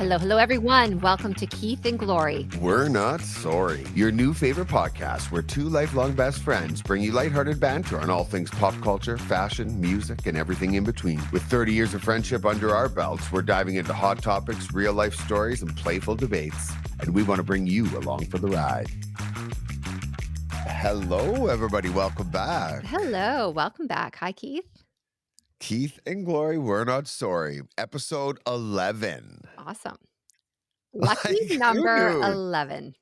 Hello, everyone. Welcome to Keith and Glory. We're Not Sorry, your new favorite podcast where two lifelong best friends bring you lighthearted banter on all things pop culture, fashion, music, and everything in between. With 30 years of friendship under our belts, we're diving into hot topics, real life stories, and playful debates. And we want to bring you along for the ride. Hello, everybody. Welcome back. Hello. Welcome back. Hi, Keith. Keith and Glory, We're Not Sorry, episode 11. Awesome. Lucky Who number knew? 11.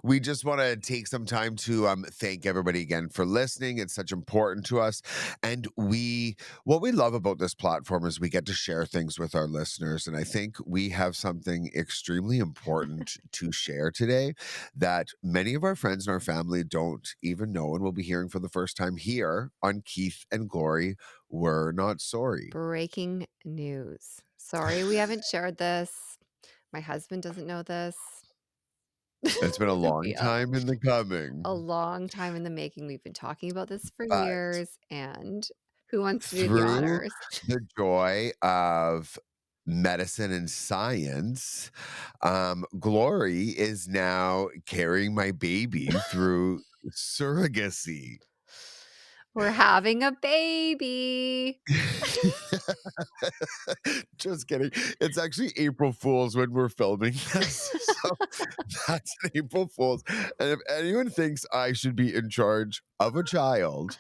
We just want to take some time to thank everybody again for listening. It's such important to us. And what we love about this platform is we get to share things with our listeners. And I think we have something extremely important to share today that many of our friends and our family don't even know and will be hearing for the first time here on Keith and Glory, We're Not Sorry. Breaking news. Sorry, we haven't shared this. My husband doesn't know this. It's been a long Yeah. time in the coming. A long time in the making. We've been talking about this for But years. And who wants to do the through honors? the joy of medicine and science, Glory is now carrying my baby through surrogacy. We're having a baby. Just kidding. It's actually April Fool's when we're filming this. So that's an April Fool's. And if anyone thinks I should be in charge of a child,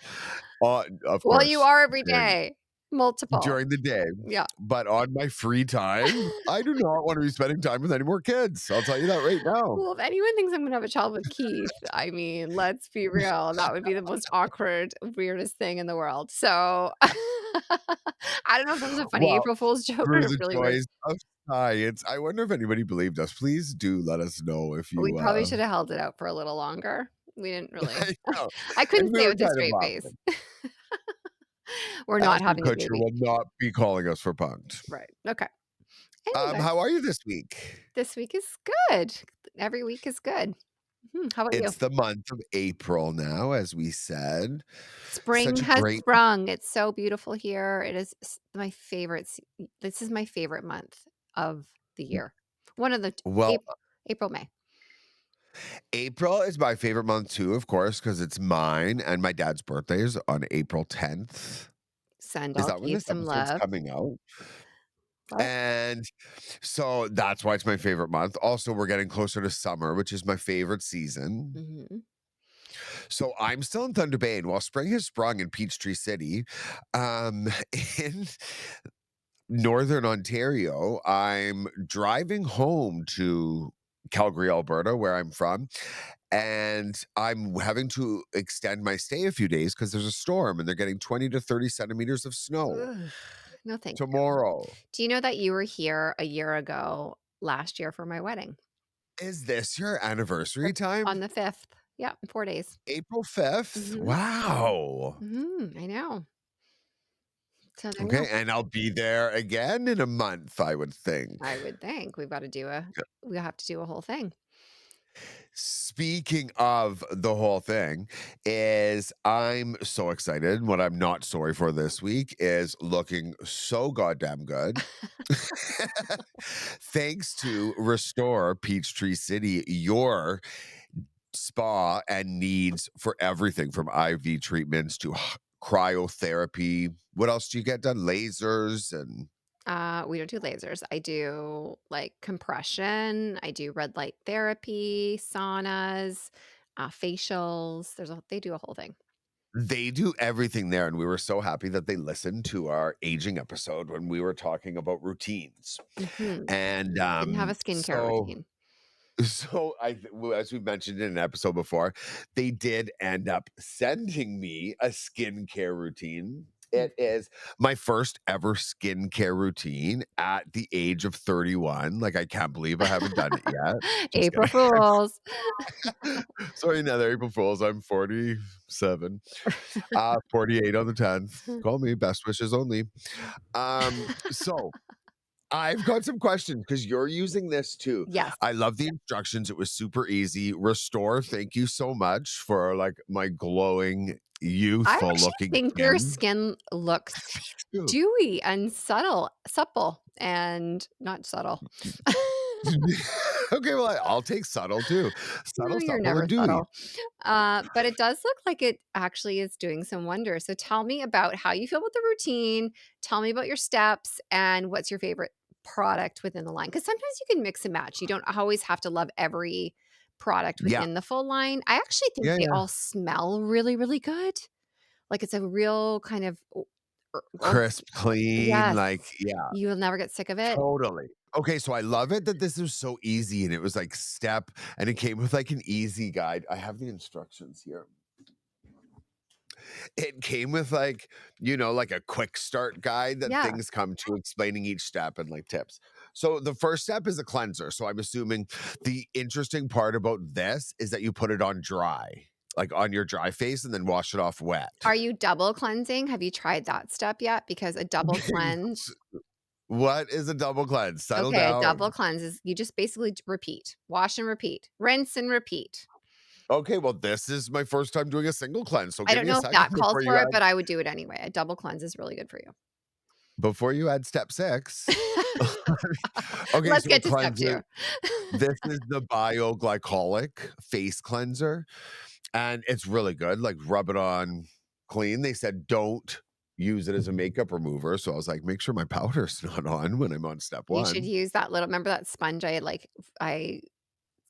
of Well, course, you are every during day. Multiple. during the day. Yeah. But on my free time, I do not want to be spending time with any more kids. I'll tell you that right now. Well, if anyone thinks I'm gonna have a child with Keith, I mean, let's be real. That would be the most awkward, weirdest thing in the world. So I don't know if that was a funny Well, April Fool's joke or through a the really weird. joys of science, I wonder if anybody believed us. Please do let us know if We you probably should have held it out for a little longer. We didn't really. I know. I couldn't And we say it were with a kind of straight face. laughing. We're not Ashton having a Kutcher baby. will not be calling us for punked. Right. Okay. Anyway, How are you this week? this week is good. Every week is good. How about you? It's the month of April now, as we said. Spring Such a has great sprung. It's so beautiful here. It is my favorite. This is my favorite month of the year. One of the well, April, May. April is my favorite month too, of course, because it's mine and my dad's birthday is on April 10th. Send Is all that when Keith this some episode's love. coming out? What? And so that's why it's my favorite month. Also, we're getting closer to summer, which is my favorite season. Mm-hmm. So I'm still in Thunder Bay, and while spring has sprung in Peachtree City, in Northern Ontario, I'm driving home to Calgary, Alberta, where I'm from, and I'm having to extend my stay a few days because there's a storm and they're getting 20 to 30 centimeters of snow Ugh, no, thank you. tomorrow. Do you know that you were here a year ago last year for my wedding Is this your anniversary time? on the 5th? Yeah, 4 days. April 5th? Mm-hmm. Wow. I know. So there you Okay, go. and I'll be there again in a month, I would think. I would think we have to do a whole thing. Speaking of the whole thing, is I'm so excited. What I'm not sorry for this week is looking so goddamn good. Thanks to Restore Peachtree City, your spa and needs for everything from IV treatments to cryotherapy. What else do you get done? Lasers and We don't do lasers. I do like compression. I do red light therapy, saunas, facials. They do a whole thing. they do everything there. And we were so happy that they listened to our aging episode when we were talking about routines. Hmm. And Didn't have a skincare routine. so as we mentioned in an episode before, they did end up sending me a skincare routine. It is my first ever skincare routine at the age of 31. Like, I can't believe I haven't done it yet. Just April kidding. Fools. Sorry, another April Fools. I'm 47. 48 on the 10th. Call me. Best wishes only. So I've got some questions because you're using this too. Yes. I love the instructions. It was super easy. Restore, thank you so much for like my glowing, I youthful actually looking think your skin. skin looks Me too. dewy and supple and not subtle. Okay, well, I'll take subtle too. No, Subtle, you're supple, never and dewy. subtle. But it does look like it actually is doing some wonders. So tell me about how you feel about the routine. Tell me about your steps and what's your favorite product within the line. Because sometimes you can mix and match. You don't always have to love every product Yeah, within the full line. I actually think yeah, they yeah. all smell really, really good. Like it's a real kind of Crisp, clean, yes. like, yeah. You will never get sick of it. Totally. Okay, so I love it that this is so easy and it was like step and it came with like an easy guide. I have the instructions here. It came with like, like a quick start guide that Yeah. things come to explaining each step and like tips. So the first step is a cleanser. So I'm assuming the interesting part about this is that you put it on dry, like on your dry face and then wash it off wet. Are you double cleansing? Have you tried that step yet? Because a double cleanse What is a double cleanse? Settle okay, a double down. cleanse is you just basically repeat, wash and repeat, rinse and repeat. Okay, well, this is my first time doing a single cleanse, so I give don't me a know if second that calls before for you it, add but I would do it anyway. A double cleanse is really good for you. step 6. Okay, Let's so a get to step cleanser. 2. This is the bioglycolic face cleanser, and it's really good, like, rub it on clean. They said, "Don't use it as a makeup remover," so I was like, "Make sure my powder's not on when I'm on step You should 1." use that little remember that sponge I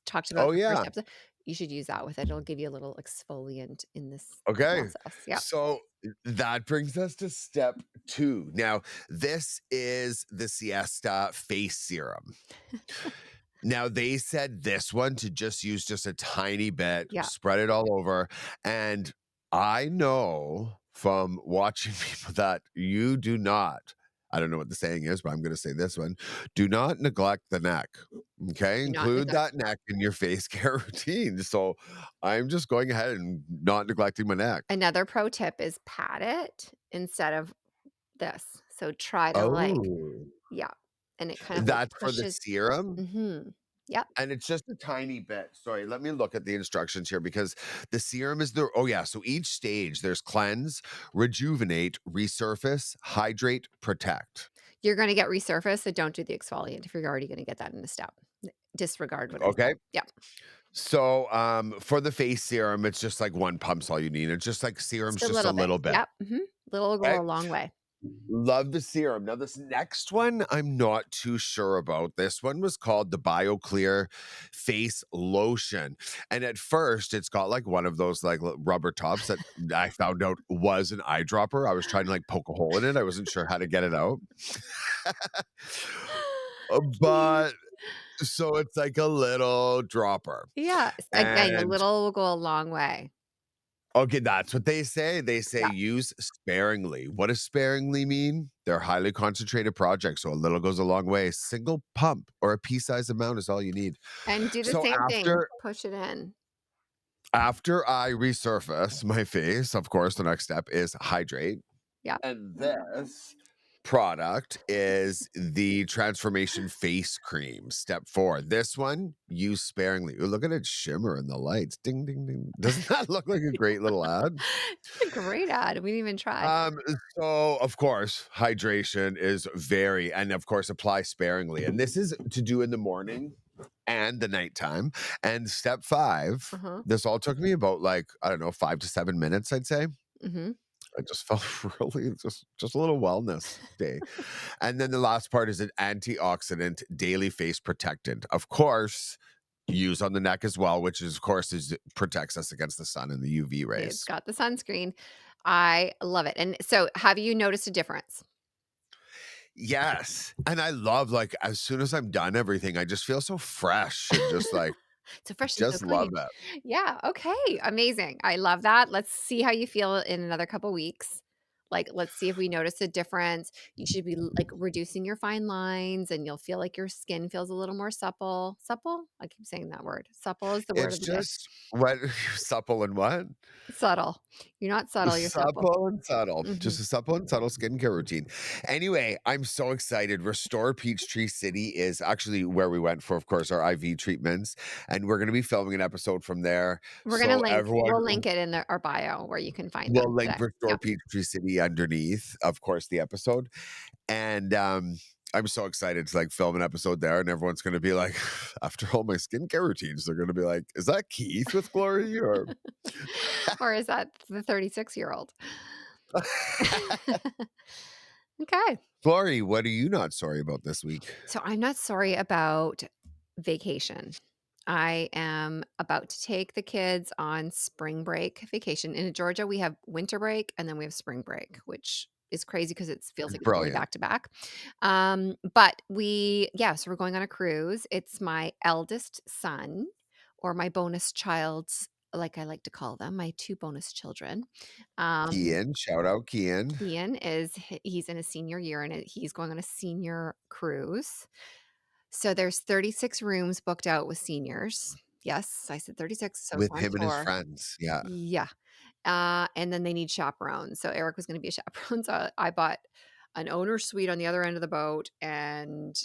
talked about Oh, the first yeah. episode? You should use that with it. It'll give you a little exfoliant in this Okay. process. Yep. So that brings us to step 2. Now, this is the Siesta face serum. Now, they said this one to just use just a tiny bit, Yeah. spread it all over, and I know from watching people that you do not I don't know what the saying is, but I'm gonna say this one, do not neglect the neck, okay? Do not Include neglect that neck in your face care routine, so I'm just going ahead and not neglecting my neck. another pro tip is pat it instead of this. So try to, like Oh. yeah, and it kind of, like, That's for the pushes serum? mhm. Yep, And it's just a tiny bit. Sorry, let me look at the instructions here because the serum is the oh yeah, so each stage there's cleanse, rejuvenate, resurface, hydrate, protect. you're gonna get resurface, so don't do the exfoliant if you're already gonna get that in a step. Disregard what I Okay? said. Yep, So for the face serum, it's just like one pump's all you need. It's just like just serum's a just a little bit. little bit. Yep, mhm. Little go Okay. a long way. Love the serum. Now, this next one, I'm not too sure about. This one was called the BioClear Face Lotion. And at first, it's got like one of those like rubber tops that I found out was an eyedropper. I was trying to like poke a hole in it. I wasn't sure how to get it out. Cute. But so it's like a little dropper. Yeah, again, a And little will go a long way. okay, that's what they say. They say Yeah, use sparingly. What does sparingly mean? They're highly concentrated projects, so a little goes a long way. Single pump or a pea-sized amount is all you need. and do the So same thing, after push it in. after I resurface my face, of course, the next step is hydrate. Yeah. And this product is the Transformation Face Cream, step 4. This one, use sparingly. Ooh, look at it shimmer in the lights. Ding, ding, ding. Doesn't that look like a great little ad? It's a great ad, we didn't even try. Um, so of course, hydration is very and of course apply sparingly. And this is to do in the morning and the nighttime. And step 5, Uh-huh, this all took me about like, I don't know, 5 to 7 minutes, I'd say. mhm. I just felt really just a little wellness day. And then the last part is an antioxidant daily face protectant. Of course, use on the neck as well, which is of course is protects us against the sun and the UV It's rays. got the sunscreen. I love it, and so have you noticed a difference? Yes, and I love, like, as soon as I'm done everything, I just feel so fresh and just, like, So fresh and so just love clean. it. Yeah, okay, amazing. I love that. Let's see how you feel in another couple weeks. Like, let's see if we notice a difference. You should be like reducing your fine lines and you'll feel like your skin feels a little more supple. Supple? I keep saying that word. Supple is the word It's of the day. just what supple and what? Subtle. You're not subtle, you're supple. Supple and subtle. Mhm. Just a supple and subtle skincare routine. Anyway, I'm so excited. Restore Peachtree City is actually where we went for, of course, our IV treatments, and we're gonna be filming an episode from there. So everyone We'll link it in our bio where you can find will them link today. Restore Yeah. Peachtree City underneath, of course, the episode. And I'm so excited to like film an episode there, and everyone's gonna be like, after all my skincare routines, they're gonna be like, is that Keith with Glory? Or Or is that the 36-year-old? Okay. Glory, what are you not sorry about this week? So I'm not sorry about vacation. I am about to take the kids on spring break vacation. In Georgia, we have winter break and then we have spring break, which is crazy because it feels like it's going Brilliant. back to back. But so we're going on a cruise. It's my eldest son or my bonus child's, like I like to call them, my two bonus children. Um, Kian, shout out Kian. he's in his senior year and he's going on a senior cruise. So there's 36 rooms booked out with seniors. Yes, I said 36, so it's With on him and his tour. friends, yeah. Yeah. And then they need chaperones. So Eric was gonna be a chaperone, so I bought an owner suite on the other end of the boat, and,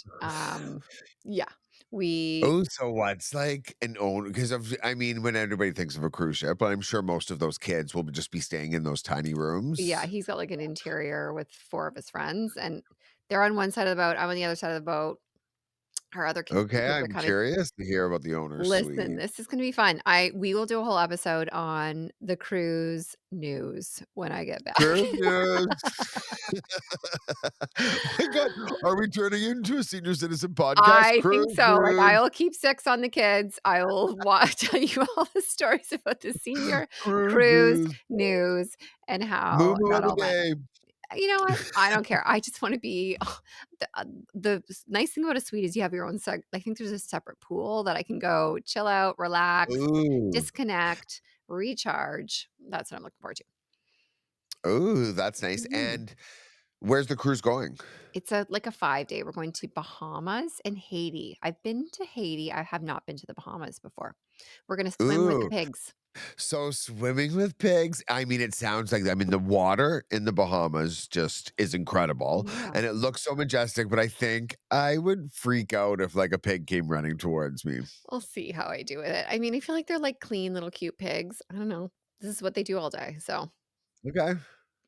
yeah, we Oh, so what's like an own because of I mean, when everybody thinks of a cruise ship, I'm sure most of those kids will just be staying in those tiny yeah, rooms. he's got, like, an interior with 4 of his friends, and they're on one side of the boat, I'm on the other side of the boat. Our other kids the Okay, kids are I'm kinda curious to hear about the owner listen, suite. this is gonna be fun. I We will do a whole episode on the cruise news when I get back. Cruise news. Oh my god, are we turning into a senior citizen podcast? I think Cruise so, like, news, I will keep 6 on the kids. I will tell you all the stories about the senior cruise cruise news. news and how Moo that of the all went. day. You know what? I don't care. I just wanna be nice thing about a suite is you have your own I think there's a separate pool that I can go chill out, relax, Ooh. disconnect, recharge. That's what I'm looking forward to. Ooh, that's nice, Mhm. and where's the cruise going? It's like a 5-day. We're going to Bahamas and Haiti. I've been to Haiti. I have not been to the Bahamas before. We're gonna swim with the Ooh. pigs. So swimming with pigs, I mean, it sounds like I mean, the water in the Bahamas just is incredible, Yeah. and it looks so majestic, but I think I would freak out if, like, a pig came running towards me. We'll see how I do with it. I mean, I feel like they're like clean little cute pigs. I don't know. This is what they do all day, so Okay.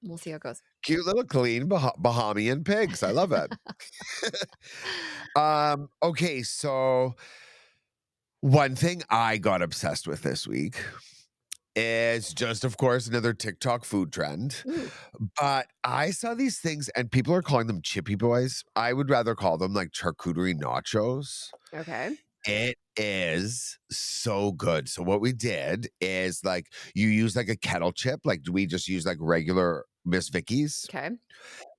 we'll see how it goes. Cute little clean Bahamian pigs, I love it. Okay, so one thing I got obsessed with this week is just, of course, another TikTok food trend, Ooh, but I saw these things and people are calling them Chippy Boys. I would rather call them, like, charcuterie nachos. okay. It is so good. So what we did is, like, you use, like, a kettle chip, like, we just use, like, regular Miss Vickies. Okay.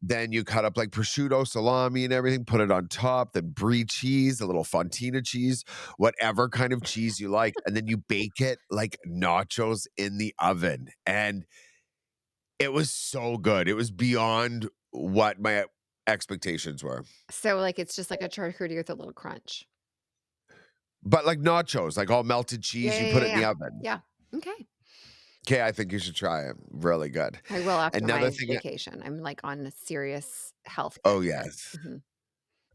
Then you cut up, like, prosciutto, salami, and everything, put it on top, then brie cheese, a little fontina cheese, whatever kind of cheese you like, and then you bake it like nachos in the oven, and it was so good. It was beyond what my expectations were. So, like, it's just like a charcuterie with a little crunch. But like nachos, like all melted Yeah, cheese, yeah, you put yeah, it in the yeah. oven. Yeah. Okay. Okay, I think you should try it. Really good. I will after Another my thing vacation. I'm, like, on a serious health oh, kick. yes. Mhm.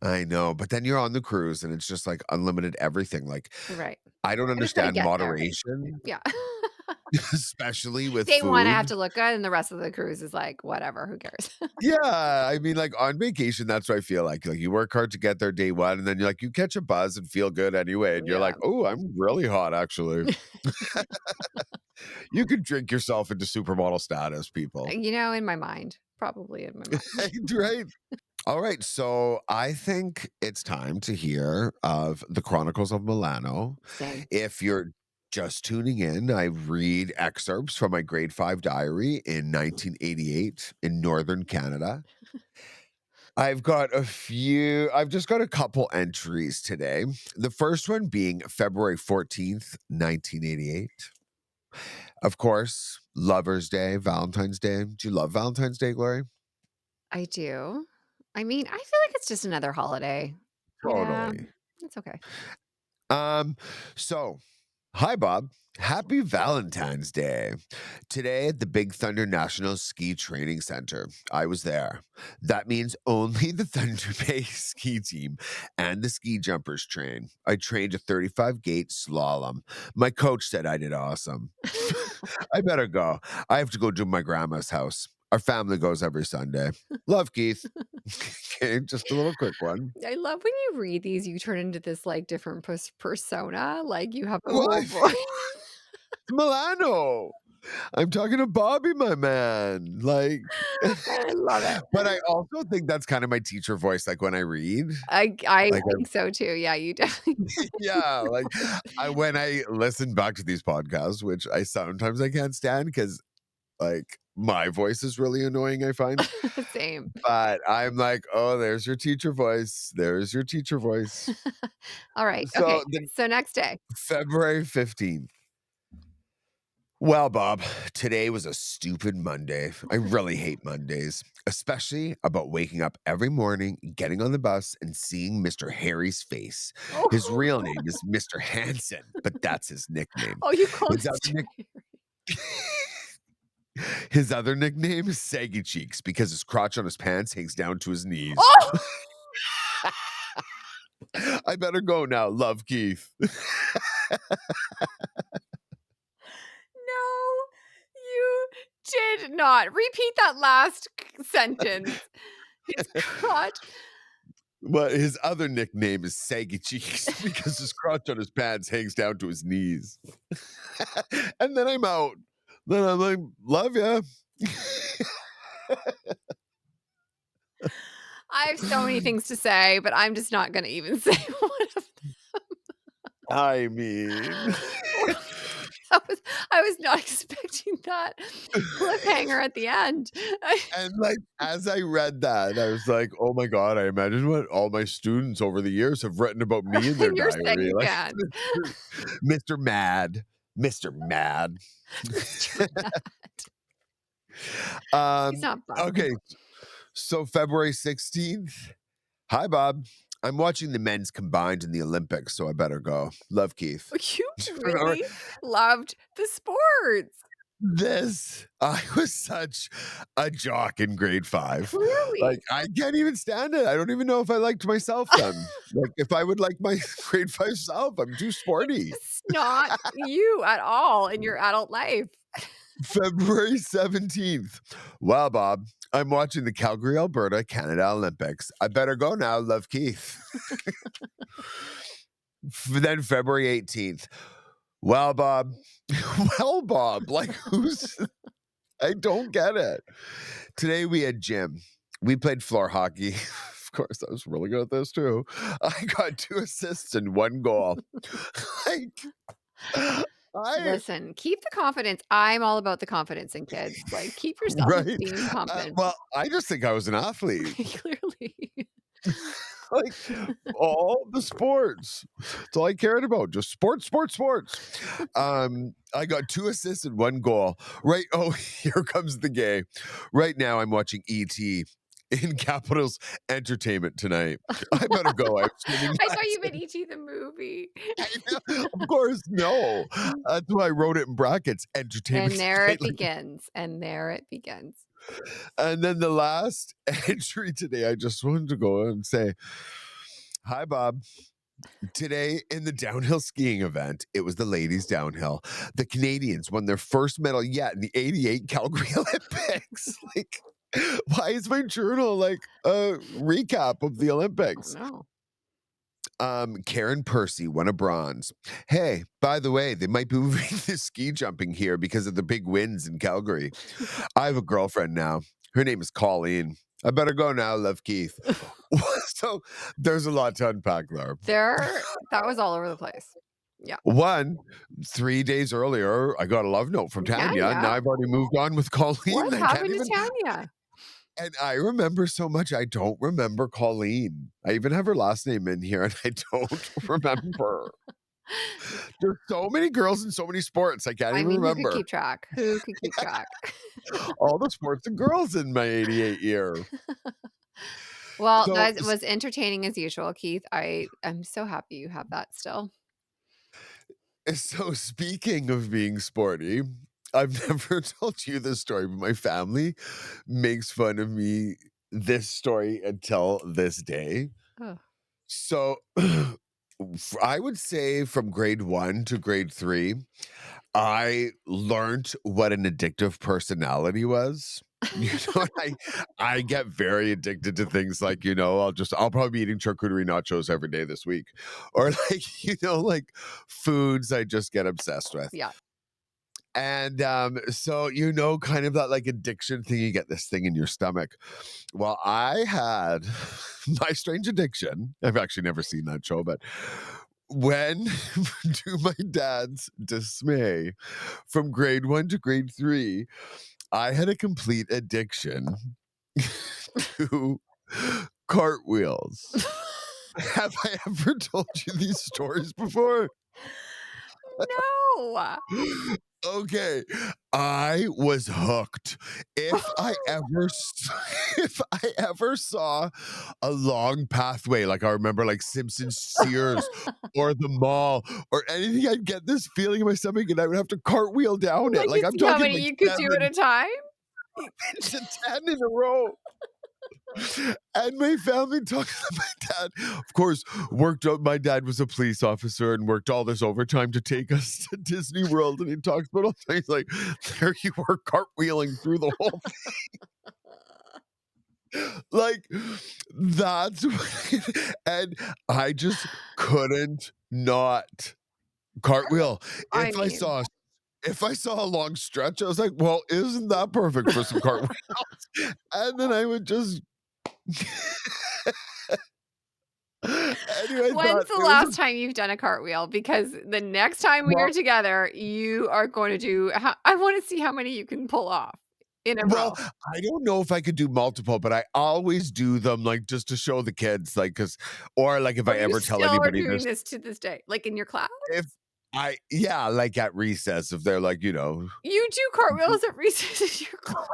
I know, but then you're on the cruise and it's just like unlimited everything. Like, Right. I don't I just gotta understand get there. moderation, Yeah. especially with Day 1, I have food. to look good, and the rest of the cruise is like, whatever, who cares? Yeah, I mean, like, on vacation, that's what I feel like. Like, you work hard to get there day 1, and then you're like, you catch a buzz and feel good anyway, and you're Yeah. like, "Oh, I'm really hot, actually." You could drink yourself into supermodel status, people. In my mind, probably in my mind. Right, right. Alright, so I think it's time to hear of the Chronicles of Milano. Same. If you're just tuning in, I read excerpts from my grade 5 diary in 1988 in Northern Canada. I've just got a couple entries today. The first one being February 14th, 1988. Of course, Lover's Day, Valentine's Day. Do you love Valentine's Day, Glory? I do. I mean, I feel like it's just another holiday. Yeah, Totally. it's okay. Um, so hi, Bob. Happy Valentine's Day. Today at the Big Thunder National Ski Training Center, I was there. That means only the Thunder Bay ski team and the ski jumpers train. I trained a 35 gate slalom. My coach said I did awesome. I better go. I have to go to my grandma's house. Our family goes every Sunday. Love, Keith. Okay, just a little quick one. I love when you read these, you turn into this, like, different persona, like, you have a whole What? voice. Milano. I'm talking to Bobby, my man. Like, I love it. but I also think that's kind of my teacher voice, like when I read. I Like, think so too, yeah, you definitely yeah, like when I listen back to these podcasts, which I sometimes I can't stand because like my voice is really annoying, I find. same. But I'm like, oh, there's your teacher voice. There's your teacher voice. Alright, So okay, then so next day. February 15th. Well, Bob, today was a stupid Monday. I really hate Mondays, especially about waking up every morning, getting on the bus, and seeing Mr. Harry's face. His Oh, real name is Mr. Hanson, but that's his nickname. oh, you call His other, Mr. nick- his other nickname is Saggy Cheeks because his crotch on his pants hangs down to his knees. Oh! I better go now. Love, Keith. No, you did not. Repeat that last sentence. His crotch. But his other nickname is Saggy Cheeks because his crotch on his pants hangs down to his knees. And then I'm out. Then I'm like, love ya. I have so many things to say, but I'm just not gonna even say one of I mean, them. I was not expecting that cliffhanger at the end. and like as I read that, I was like, oh my God, I imagine what all my students over the years have written about me in their And your diary. saggy Like pants. Mr. Mad. Mr. Mad. Mr. Matt. He's not Okay, bugging. so February 16th. Hi, Bob. I'm watching the men's combined in the Olympics, so I better go. Love, Keith. You Remember really loved the sports. this? I was such a jock in grade 5. Like, Clearly. I can't even stand it. I don't even know if I liked myself then. Like, if I would like my grade 5 self, I'm too sporty. It's not you at all in your adult life. February 17th. Well, Bob, I'm watching the Calgary, Alberta, Canada Olympics. I better go now. Love, Keith. Then February 18th. Well, Bob. Well, Bob. Like, who's. I don't get it. Today we had gym. We played floor hockey. Of course, I was really good at this too. I got 2 assists and 1 goal. Like, I Listen, keep the confidence. I'm all about the confidence in kids. Like, keep your right? self-esteem pumping. Well, I just think I was an athlete. Clearly. Like, all the sports. That's all I cared about, just sports, sports, sports. I got 2 assists and 1 goal. Right oh, here comes the gay. Right now, I'm watching ET in Capitals Entertainment tonight. I better go, I have swimming I thought you meant lesson. E.T. the movie. I know, of course, no. That's why I wrote it in brackets, entertainment And there it tonight. begins, and there it begins. And then the last entry today, I just wanted to go and say, "Hi, Bob. Today in the downhill skiing event, it was the ladies downhill. The Canadians won their first medal yet in the '88 Calgary Olympics." Like, why is my journal like a recap of the Oh, Olympics? no. Karen Percy won a bronze. Hey, by the way, they might be moving the ski jumping here because of the big winds in Calgary. I have a girlfriend now. Her name is Colleen. I better go now, love, Keith. So there's a lot to unpack there. That was all over the place. Yeah. One, 3 days earlier, I got a love note from Tanya, and now Tanya? I've already moved on with Colleen. What I can't happened to even Tanya? and I remember so much, I don't remember Colleen. I even have her last name in here, and I don't remember. There's so many girls in so many sports, I can't I even mean, who could remember keep track? Who could keep track? all the sports and girls in my '88 year. Well, So that was entertaining as usual, Keith. I am so happy you have that still. so speaking of being sporty, I've never told you this story, but my family makes fun of me this story until this day. Oh. So, I would say from grade 1 to grade 3, I learned what an addictive personality was. You know, I get very addicted to things like, I'll probably be eating charcuterie nachos every day this week. Or like, like foods I just get obsessed with. Yeah. And so kind of that like addiction thing, you get this thing in your stomach. Well, I had my strange addiction. I've actually never seen that show, but when to my dad's dismay, from grade 1 to grade 3, I had a complete addiction to cartwheels. Have I ever told you these stories before? No. Okay, I was hooked. If I ever s if I ever saw a long pathway, like I remember like Simpsons Sears or the mall or anything, I'd get this feeling in my stomach and I would have to cartwheel down it. Like, Like to I'm see how talking many like you could do at 7 a time? to 10 in a row. And my family talking to my dad, of course, worked out. My dad was a police officer and worked all this overtime to take us to Disney World. And he talks about all things like, there you were cartwheeling through the whole like that's and I just couldn't not cartwheel. I If I mean, saw if I saw a long stretch, I was like, well, isn't that perfect for some cartwheels? And then I would just anyway, I when's thought the it was a last time you've done a cartwheel? Because the next time we are well together, you are going to do ho I wanna see how many you can pull off in a well, row. I don't know if I could do multiple, but I always do them, like, just to show the kids, like, cause or, like, if Or I you ever tell still are anybody doing there's this to this day, like, in your class? if I yeah, like, at recess, if they're like, You do cartwheels at recess in your class?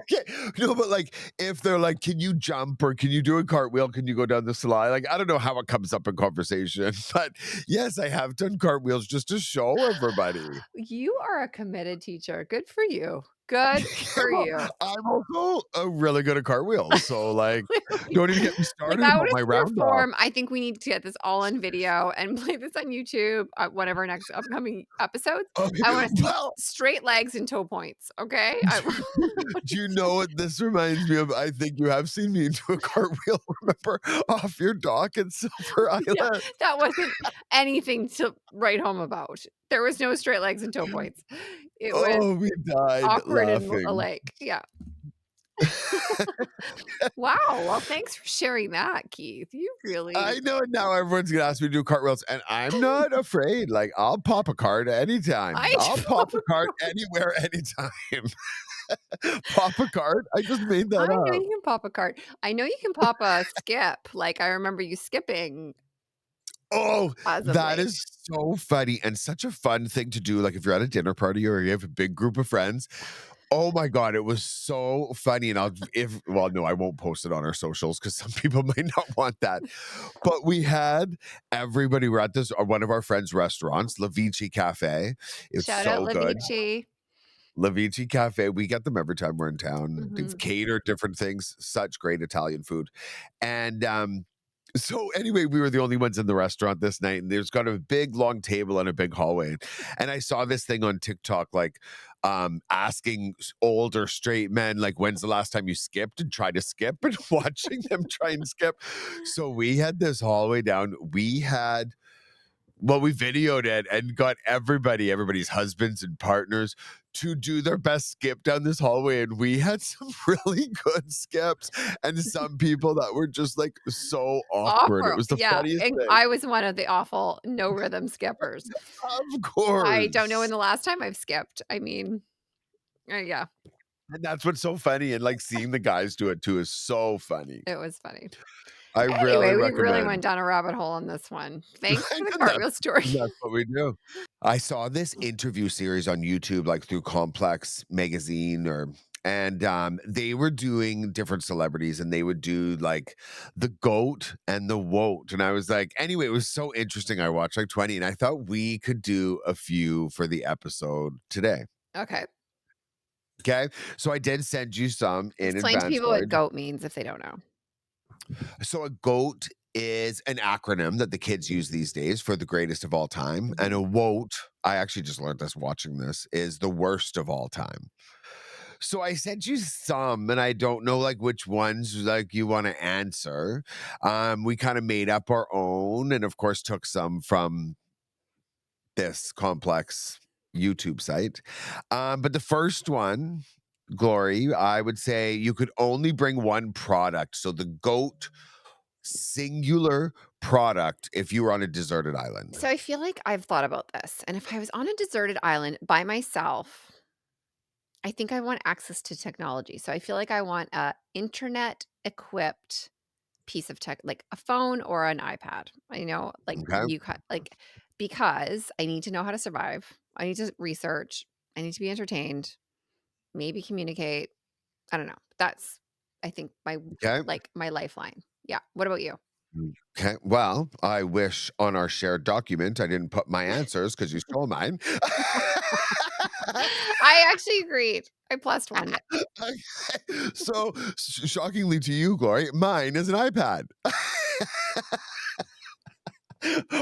okay, no, but, like, if they're like, "Can you jump or can you do a cartwheel? Can you go down the slide?" Like, I don't know how it comes up in conversation, but yes, I have done cartwheels just to show everybody. You are a committed teacher. Good for you. Good for Well, you. I'm also, really good at cartwheels, so, like, Clearly. don't even get me Like, started I about wanna my see your round off. form. I think we need to get this all on video and play this on YouTube at one of our next upcoming episodes. Okay, I wanna see well straight legs and toe points, okay? I wanna do you see know what this reminds me of? I think you have seen me do a cartwheel, remember, off your dock in Silver yeah, Island? that wasn't anything to write home about. There was no straight legs and toe points. It was Oh, we died awkward in a laughing. lake. Yeah. Wow, well, thanks for sharing that, Keith. You really I know now everyone's gonna ask me to do cartwheels, and I'm not afraid, like, I'll pop a cart anytime. I I'll pop a cart anywhere, anytime. Pop a cart? I just made I that know up. you can pop a cart. I know you can pop a skip, like, I remember you skipping Oh, as of that late. is so funny and such a fun thing to do, like, if you're at a dinner party or you have a big group of friends. Oh my god, it was so funny, and I'll if well, no, I won't post it on our socials because some people might not want that, but we had everybody we're at this one of our friends' restaurants, La Vici Cafe. It's Shout out so good. Lavici. La Vici Cafe, we get them every time we're in town. They've Mhm. catered different things, such great Italian food, and, so anyway, we were the only ones in the restaurant this night, and there's got a big long table and a big hallway. And I saw this thing on TikTok, like asking older straight men, like, when's the last time you skipped and try to skip and watching them try and skip. So we had this hallway down. We videoed it and got everybody's husbands and partners to do their best skip down this hallway, and we had some really good skips and some people that were just, like, so awkward. It Awkward, was the yeah, funniest and thing. I was one of the awful no rhythm skippers. Of I don't know when course. the last time I've skipped. I mean, yeah, And that's what's so funny, and, like, seeing the guys do it too is so funny. it was funny. I Anyway, really we really went recommend. down a rabbit hole on this one. Thanks I for the know cartwheel story. that's what we do. I saw this interview series on YouTube, like through Complex Magazine they were doing different celebrities and they would do like the GOAT and the WOAT. And I was like, anyway, it was so interesting. I watched like 20 and I thought we could do a few for the episode today. Okay. Okay. So I did send you some in Explain to advance, people Glory. what goat means if they don't know. So a GOAT is an acronym that the kids use these days for the greatest of all time. And Mhm. a WOAT, I actually just learned this watching this, is the worst of all time. So I sent you some, and I don't know like which ones like you want to answer. We kind of made up our own, and of course took some from this complex YouTube site. But the first one, Glory, I would say you could only bring one product. So the GOAT singular product if you were on a deserted island. So I feel like I've thought about this, and if I was on a deserted island by myself, I think I want access to technology. So I feel like I want a internet equipped piece of tech, like a phone or an iPad. Like Okay. because I need to know how to survive. I need to research. I need to be entertained, maybe communicate. I don't know. That's I think Okay. my lifeline. Yeah. What about you? Okay. Well, I wish on our shared document I didn't put my answers because you stole mine. I actually agreed. I plus one it. Okay. So, shockingly to you, Glory, mine is an iPad.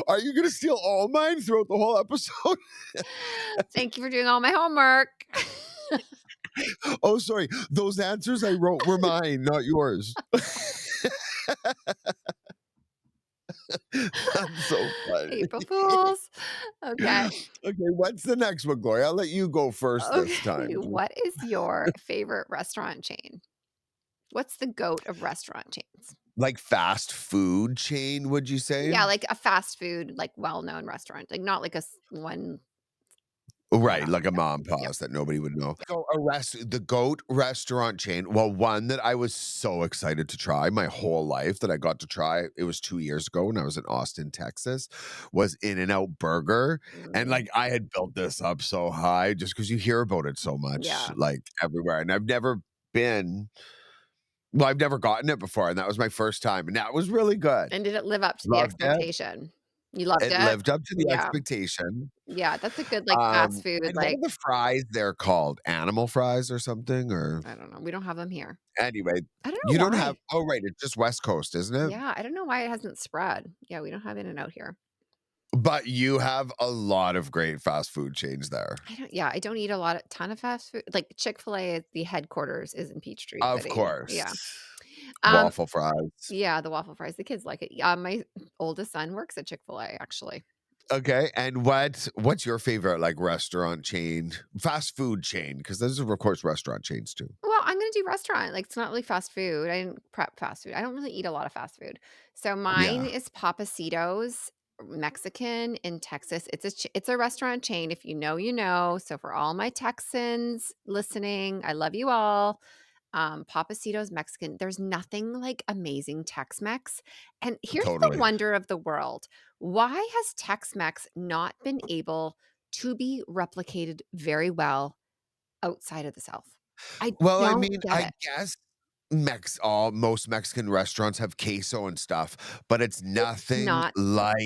Are you going to steal all mine throughout the whole episode? Thank you for doing all my homework. Oh, sorry. Those answers I wrote were mine, not yours. That's so funny. April Fools. Okay. Okay, what's the next one, Gloria? I'll let you go first this Okay. time. What is your favorite restaurant chain? What's the goat of restaurant chains? Like fast food chain, would you say? Yeah, like a fast food, like well-known restaurant, like not like one Right, yeah, like a yeah, mom yeah, pause that nobody would know. yeah. So the GOAT restaurant chain, well, one that I was so excited to try my whole life that I got to try, it was 2 years ago when I was in Austin, Texas, was In-N-Out Burger, and, Mm, like, I had built this up so high just because you hear about it so much, yeah. like, everywhere, and been I've never gotten it before, and that was my first time, and that was really good. And did it live up to the Loved it. expectation? You loved It it? lived up to the Yeah. expectation. Yeah, that's a good, like, fast food, And what like are the fries there called? Animal fries or something? Or I don't know, we don't have them here. anyway, I don't know you don't have why. oh, right, it's just West Coast, isn't it? Yeah, I don't know why it hasn't spread. Yeah, we don't have In-N-Out here. But you have a lot of great fast food chains there. I don't eat a ton of fast food. Like, Chick-fil-A, the headquarters is in Peachtree Of City. course. Yeah. Um, Waffle fries. yeah, the waffle fries, the kids like it. My oldest son works at Chick-fil-A, actually. Okay, and what's your favorite, like, restaurant chain fast food chain? Because those are, of course, restaurant chains too. Well, I'm gonna do restaurant, like, it's not really fast food. I didn't prep fast food. I don't really eat a lot of fast food. So mine Yeah, is Papacitos Mexican in Texas. It's a restaurant chain. If you know, you know. So for all my Texans listening, I love you all. Papacitos Mexican. There's nothing like amazing Tex-Mex. And here's the totally. wonder of the world. Why has Tex-Mex not been able to be replicated very well outside of the South? I Well, I don't mean, get I it. guess most Mexican restaurants have queso and stuff, but it's It's nothing not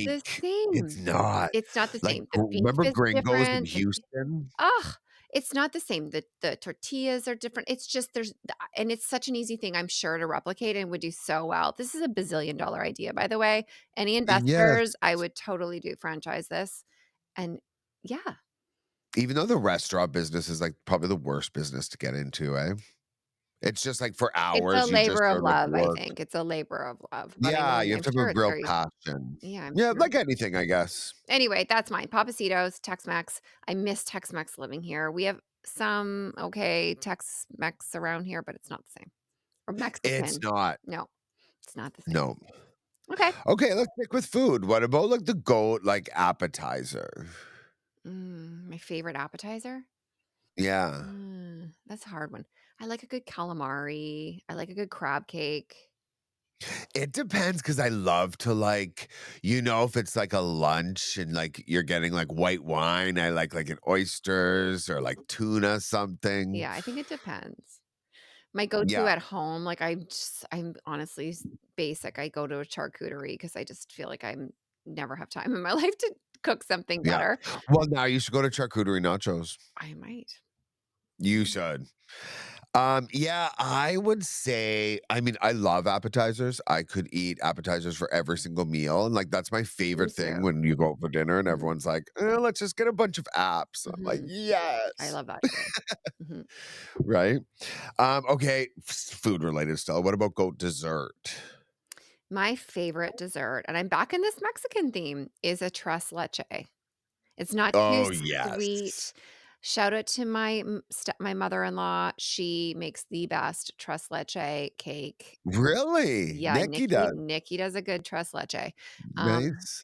the like it's same. not. It's not the Like, same. The beef remember is Gringos in different, Houston? ugh, it's not the same. The tortillas are different. It's just and it's such an easy thing, I'm sure, to replicate and would do so well. This is a bazillion-dollar idea, by the way. Any Yes. investors, I would totally do franchise this. And yeah, Even though the restaurant business is, like, probably the worst business to get into, eh? It's just, like, for it's a hours, you just labor of sort of love, I work. think. It's a labor of love, but I Yeah, mean, you have I'm to have a sure it's real very passion. yeah, I'm Yeah, sure. like anything, I guess. Anyway, that's mine. Papacitos, Tex-Mex. I miss Tex-Mex living here. We have some okay Tex-Mex around here, but it's not the same. Or It's Mexican. not. No, it's not the same. No. Okay. Okay, let's stick with food. What about, like, the GOAT, like, appetizer? My favorite appetizer? Yeah. That's a hard one. I like a good calamari. I like a good crab cake. It depends because I love to, like, if it's like a lunch and, like, you're getting, like, white wine, I like an oysters or, like, tuna something. Yeah, I think it depends. My go-to Yeah, at home, like, I'm honestly basic. I go to a charcuterie because I just feel like I'm never have time in my life to cook something yeah. better. Well, now you should go to charcuterie nachos. I might. You Mhm. should. Yeah, I would say, I mean, I love appetizers. I could eat appetizers for every single meal, and, like, that's my Me favorite too. thing when you go out for dinner and Mhm, everyone's like, let's just get a bunch of apps." I'm like, mhm. I "Yes." love that too. Mhm. Right? Okay, food related still. What about goat dessert? My favorite dessert, and I'm back in this Mexican theme, is a tres leche. It's not too Oh, sweet. yes. Shout out to my mother-in-law. She makes the best tres leche cake. Really? Yeah, Nikki does. Nikki does a good tres leche. Nice.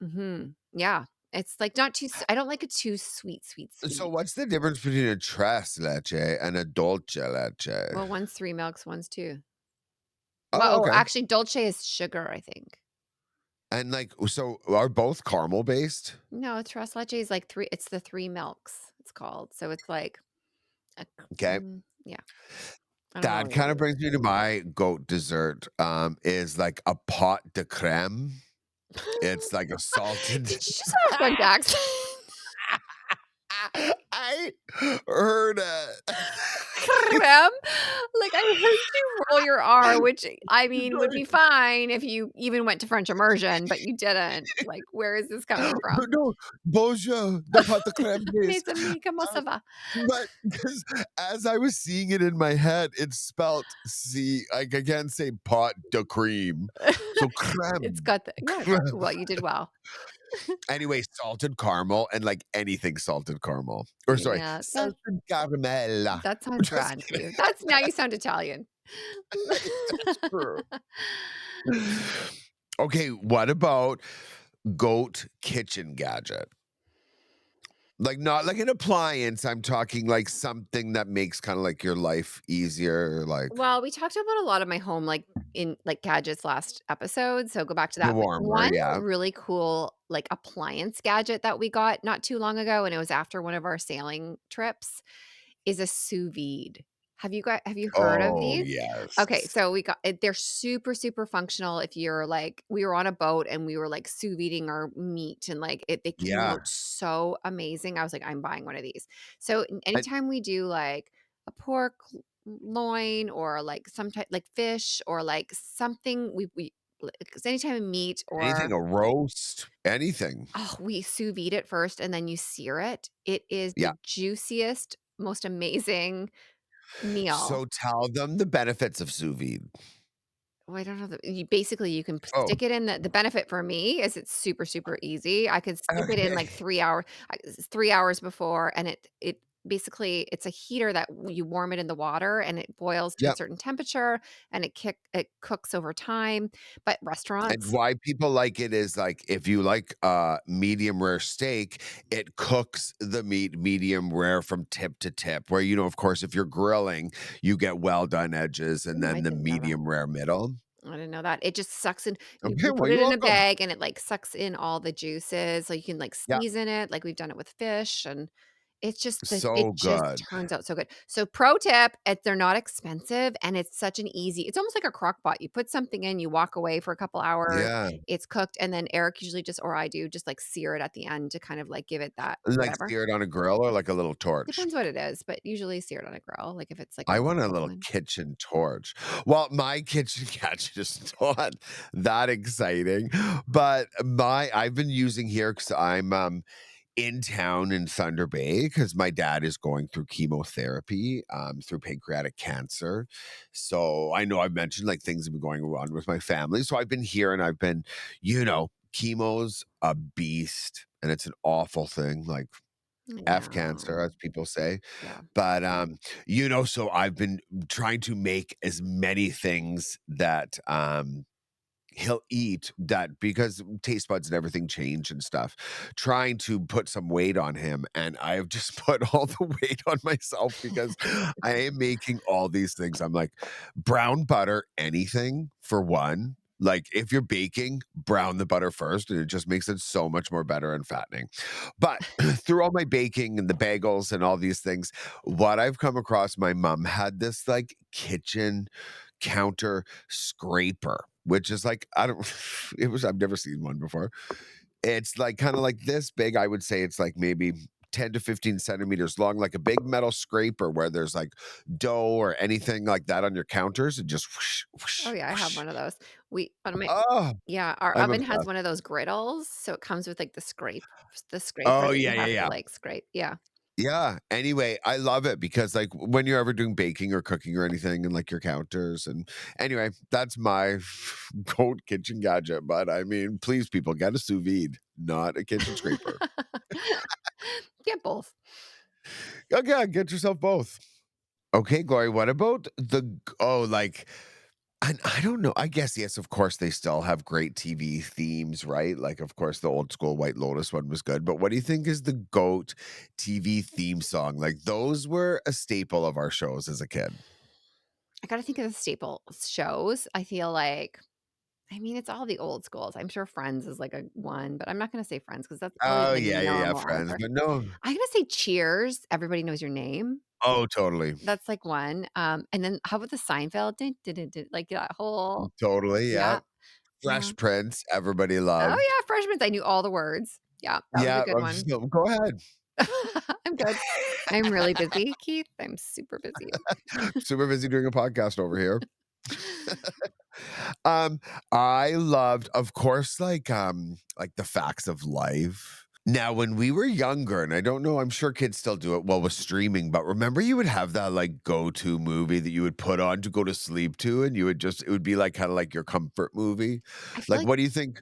Yeah. It's, like, not too s I don't like it too sweet, sweet, So sweet. what's the difference between a tres leche and a dolce leche? Well, one's 3 milks, one's 2. Oh, Well, okay. actually, dolce is sugar, I think. And, like, so are both caramel based? No, tres leche is, like, 3 it's the 3 milks, it's called. So it's like a Okay. yeah. I don't know That what it kinda is. brings me to my goat dessert, is like a pot de crème. It's like a salted Did you just have a French accent? I heard it. Crème? Like, I heard you roll your R, which, I mean, would be fine if you even went to French immersion, but you didn't. Like, where is this coming from? No, bonjour, the pot de crème, please. Mes amis, comment Um, ça va? but because as I was seeing it in my head, it's spelt C like, I can't say pot de cream. So It's crème. got the yeah, well, you did well. Anyway, salted caramel and, like, anything salted caramel. Or sorry, Yeah, salted caramella. that sounds Just grand for kidding. you. That's now you sound Italian. That's true. Okay, what about goat kitchen gadget? Like, not like an appliance, I'm talking, like, something that makes kinda, like, your life easier, like Well, we talked about a lot of my home, like, in, like, gadgets last episode, so go back to the that, but warmer, one yeah. really cool, like, appliance gadget that we got not too long ago, and it was after one of our sailing trips, is a sous vide. Have you heard of Oh, these? Okay, yes. so we got they're super, super functional if you're, like we were on a boat and we were, like, sous videing our meat and, like, they came Yeah, out so amazing. I was like, "I'm buying one of these." So, and anytime we do, like, a pork loin or, like, some type like, fish or, like, something we 'cause anytime meat anything, or a roast, anything. oh, we sous vide it first and then you sear it. It is Yeah. the juiciest, most amazing meal. So tell them the benefits of sous vide. Well, I don't know that you basically, you can p Oh, stick it in the benefit for me is it's super, super easy. I could stick it in, okay. like, 3 hours before, and it basically it's a heater that you warm it in the water, and it boils to a Yep. certain temperature, and it cooks over time, but And restaurants why people like it is, like, if you like, medium rare steak, it cooks the meat medium rare from tip to tip, where, of course, if you're grilling, you get well done edges and ooh, I then the didn't know that. medium rare middle. I didn't know that. It just sucks in Okay, you well, put it you're in a welcome. bag, and it, like, sucks in all the juices, so you can, like, Yeah, season it, like we've done it with fish, and so it just good. turns out so good. So, pro tip, they're not expensive, and it's such an easy it's almost like a crock pot. You put something in, you walk away for a couple hours, Yeah, it's cooked, and then Eric usually just or I do, just, like, sear it at the end to kind of, like, give it that and, like, whatever. sear it on a grill or, like, a little torch. Depends what it is, but usually sear it on a grill, like, if it's, like, a I want a little sirloin. kitchen torch. Well, my kitchen gadget is not that exciting, but my I've been using here because 'cause I'm, in town in Thunder Bay because my dad is going through chemotherapy, through pancreatic cancer. So I know I've mentioned like things have been going on with my family. So I've been here and I've been, chemo's a beast and it's an awful thing, like I F cancer, know. as people say. Yeah. But so I've been trying to make as many things that he'll eat that because taste buds and everything change and stuff, trying to put some weight on him, and I've just put all the weight on myself because I am making all these things. I'm like, brown butter, anything for one. Like, if you're baking, brown the butter first, and it just makes it so much more better and fattening. But through all my baking and the bagels and all these things, what I've come across, my mom had this, like, kitchen counter scraper, which is like, I don't it was I've never seen one before. It's, like, kinda like this big, I would say it's, like, maybe 10 to 15 centimeters long, like a big metal scraper where there's, like, dough or anything like that on your counters and just whoosh, Oh, whoosh, yeah, I have whoosh. one of those. We one of my Oh, Yeah, our I'm oven has obsessed. one of those griddles, so it comes with, like, the scraper Oh, that you yeah, yeah, have to, yeah. like, scrape. Yeah. Yeah, anyway, I love it because, like, when you're ever doing baking or cooking or anything and, like, your counters and anyway, that's my goat kitchen gadget, but, I mean, please, people, get a sous vide, not a kitchen scraper. Get both. Oh, yeah, get yourself both. Okay, Glory, what about like and I don't know, I guess, yes, of course, they still have great TV themes, right? Like, of course, the old school White Lotus one was good, but what do you think is the GOAT TV theme song? Like, those were a staple of our shows as a kid. I gotta think of the staple shows. I feel like I mean, it's all the old schools. I'm sure Friends is, like, a one, but I'm not gonna say Friends because that's probably Oh, the yeah, yeah, yeah, normal Friends, answer. but no. I'm gonna say Cheers, Everybody Knows Your Name. Oh, totally. That's, like, one, and then how about the Seinfeld? Dun, dun, dun, dun, like, that whole Totally, yeah. yeah, yeah. Fresh Prince, everybody Oh, loved. yeah, Freshman's, I knew all the words. Yeah, that was a Yeah, good one. no, go ahead. I'm good. I'm really busy, Keith. I'm super busy. Super busy doing a podcast over here. Um, I loved, of course, like the facts of life. Now, when we were younger, and I don't know, I'm sure kids still do it well with streaming, but remember you would have that like go-to movie that you would put on to go to sleep to, and you would just it would be like kind of like your comfort movie. I feel Like, like what do you think?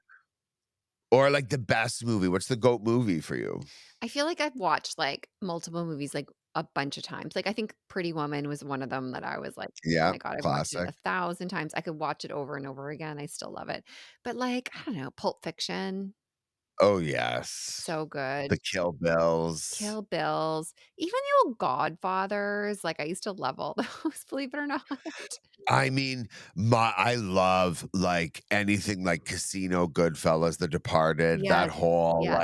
Or like the best movie? What's the GOAT movie for you? I feel like I've watched, like, multiple movies, like, a bunch of times. Like, I think Pretty Woman was one of them that I was like, "Oh Yeah, my god, I've watched it classic. 1,000 times." I could watch it over and over again, I still love it. But, like, I don't know, Pulp Fiction, Oh, yes. so The good. Kill Bills. Kill Bills, even the old Godfathers, like, I used to love all those, believe it or not. I love, like, anything like Casino, Goodfellas, The Departed, that Yes, whole, yes.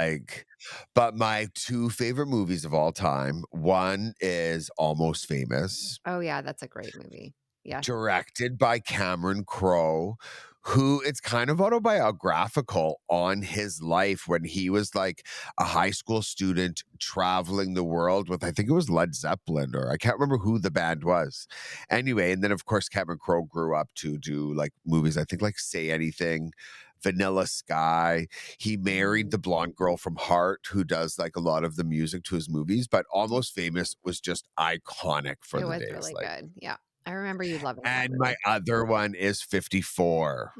but my 2 favorite movies of all time, one is Almost Famous, Oh, yeah, that's a great movie. Yes. directed by Cameron Crowe, who it's kind of autobiographical on his life when he was like a high school student traveling the world with, I think it was Led Zeppelin, or I can't remember who the band was. Anyway, and then of course Cameron Crowe grew up to do like movies, I think like Say Anything, Vanilla Sky. He married Mm, the blonde girl from Heart who does like a lot of the music to his movies, but Almost Famous was just iconic for it the was days. really Like, good, yeah. I remember you loving that and my movie. other one is 54.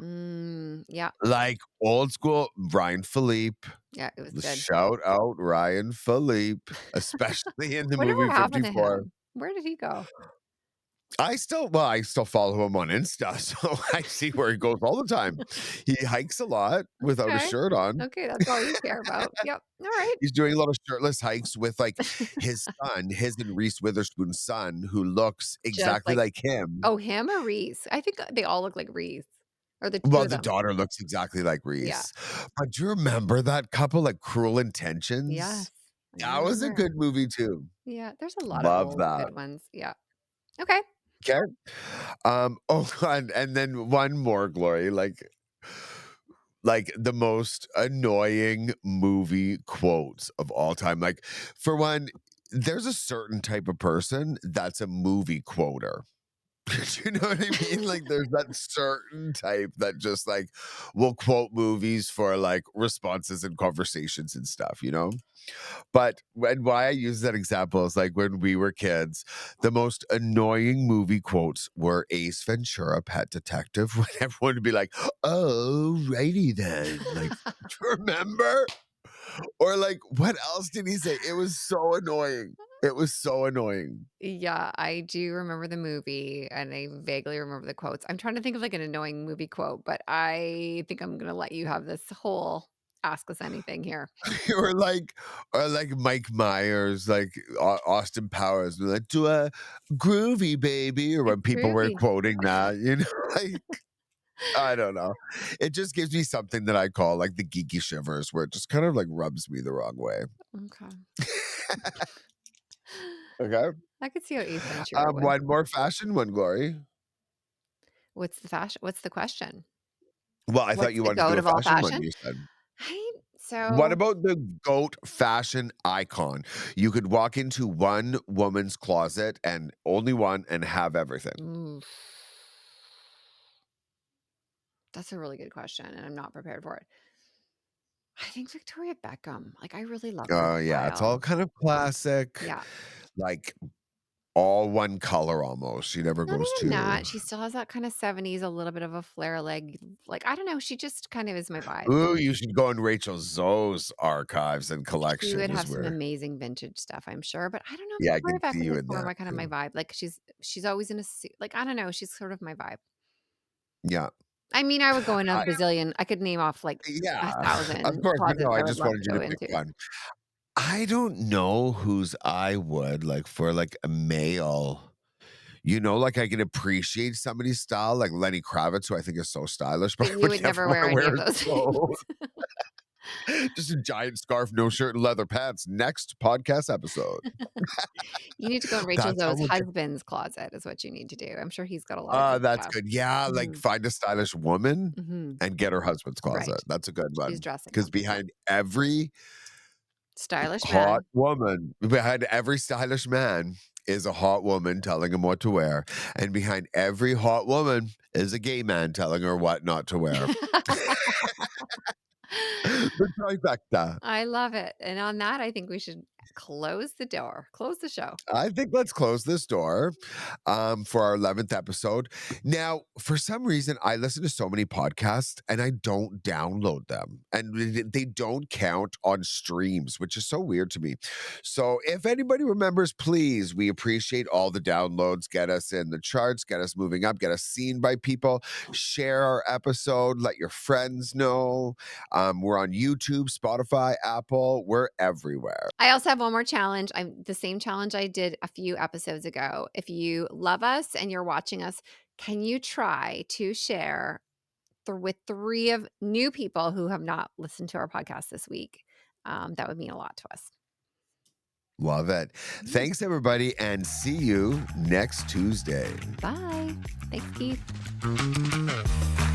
Yeah, Like, old school Ryan Philippe. yeah, it was good. Shout out Ryan Philippe, especially in the movie Whatever happened to 54. him? Where did he go? I still follow him on Insta, so I see where he goes all the time. He hikes a lot without a Okay. shirt on. Okay, that's all you care about. Yep, alright. He's doing a lot of shirtless hikes with, like, his and Reese Witherspoon's son, who looks Just exactly like like him. oh, him or Reese? I think, they all look like Reese, or the 2 Well, of the them. daughter looks exactly like Yeah. Reese. But do you remember that couple, like, Cruel Yes, Intentions? I That was a remember. good movie too. Yeah, there's a lot of Love old that. good ones, yeah. Okay. 'Kay. Oh, and then one more, Glory, like the most annoying movie quotes of all time. Like, for one, there's a certain type of person that's a movie quoter. Do you know what I mean? Like, there's that certain type that just, like, will quote movies for, like, responses and conversations and stuff, you know? But and why I use that example is like when we were kids, the most annoying movie quotes were Ace Ventura, Pet Detective, when everyone would be like, "Oh, righty then." Like, do you remember? Or like, what else did he say? It was so annoying. It was so annoying. Yeah, I do remember the movie, and I vaguely remember the quotes. I'm trying to think of, like, an annoying movie quote, but I think I'm gonna let you have this whole ask us anything here. Or like Mike Myers, like Austin Powers, like, "To a groovy baby," or It's when people were groovy. quoting that, you know, like. I don't know. It just gives me something that I call, like, the geeky shivers, where it just kind of, like, rubs me the wrong way. Okay. Okay? I could see how Ace Ventura would. One more fashion, one glory. What's the question? Well, I thought What's you the wanted to do goat a of all fashion one, fashion? you said. Right? What So, about the GOAT fashion icon? You could walk into one woman's closet and only one and have everything. oof, that's a really good question, and I'm not prepared for it. I think Victoria Beckham, like, I really love her Oh, yeah, it's style. all kind of classic, Yeah. like, all one color almost. She never Not goes even too that, she still has that kinda '70s, a little bit of a flare leg, like, I don't know, she just kind of is my vibe. Ooh, you should go in Rachel Zoe's archives and She would collection is have some where amazing vintage stuff, I'm sure, but I don't know, yeah, I Victoria can see Beckham you is in more that my kind of my too. vibe, like, she's always in a suit, like, I don't know, she's sort of my vibe. Yeah. I mean, I would go in a I bazillion, I could name off, like, yeah, of 1,000 course, but no, closets I I would just love to wanted you go to pick into. one. I don't know whose I would, like, for, like, a male. Like, I can appreciate somebody's style, like Lenny Kravitz, who I think is so stylish, but But I you would would never never wear wanna any wear of his those things. clothes. Just a giant scarf, no shirt, and leather pants. Next podcast episode. You need to go in Rachel That's how Zoe's much husband's closet is what you need to do. I'm sure he's got a lot of good that's stuff. good. Yeah, like, Mhm, find a stylish woman mhm. and get her husband's Right. closet. That's a good She's one. dressing Because up. Stylish man. behind every stylish man is a hot woman telling him what to wear, and behind every hot woman is a gay man telling her what not to wear. The trifecta. I love it, and on that, I think we should close the door, close the show. I think let's close this door for our 11th episode. Now, for some reason, I listen to so many podcasts and I don't download them, and they don't count on streams, which is so weird to me. So, if anybody remembers, please, we appreciate all the downloads. Get us in the charts, get us moving up, get us seen by people. Share our episode, let your friends know. We're on YouTube, Spotify, Apple, we're everywhere. I also have one more challenge. I'm the same challenge I did a few episodes ago. If you love us and you're watching us, can you try to share with 3 of new people who have not listened to our podcast this week? That would mean a lot to us. Love it. Mhm. Thanks, everybody, and see you next Tuesday. Bye. Thanks, Keith.